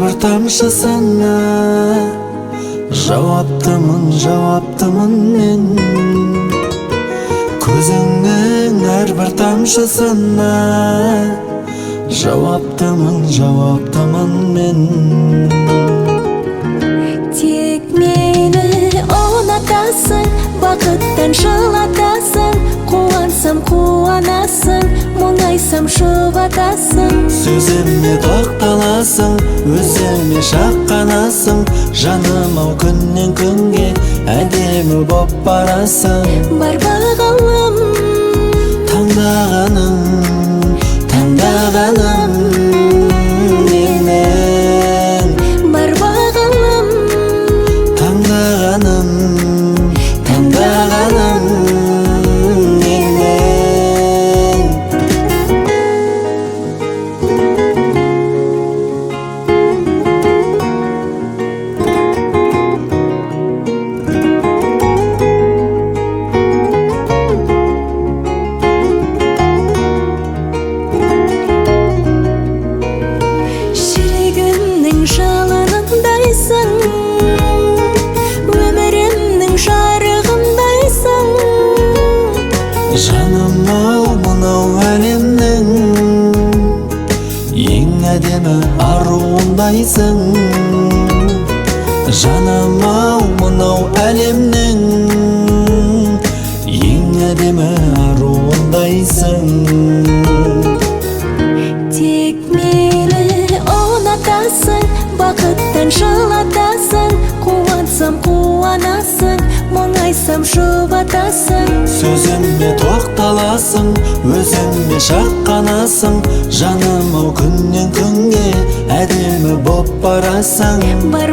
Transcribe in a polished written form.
bir тамшысына жауаптымын мен. Көзіңнің әрбір тамшысына жауаптымын мен. Тек мені ұнатасың, бақыттан жылатасың, қуансам қуанасың, мұңайсам жұбатасың. Сөзіме тоқталасың, өзіме шаққанасың, жаным ау күннен күнге әдемі боп барасың. Бар бағалым, Таңдағаным менің. бар бағалым, Таңдағаным менің. жүрегімнің жалынындайсың, өмірімнің жарығындайсың. Жаным ау мынау әлемнің ең әдемі аруындайсың. Жаным ау мынау әлемнің ең әдемі аруындайсың. Тек мені ұнатасың, бақыттан жылатасың, қуансам қуанасың, мұңайсам жұбатасың. Сөзіме тоқталасың, өзіме шаққанасың, жаным ау күннен күнге әдемі боп барасың. Бар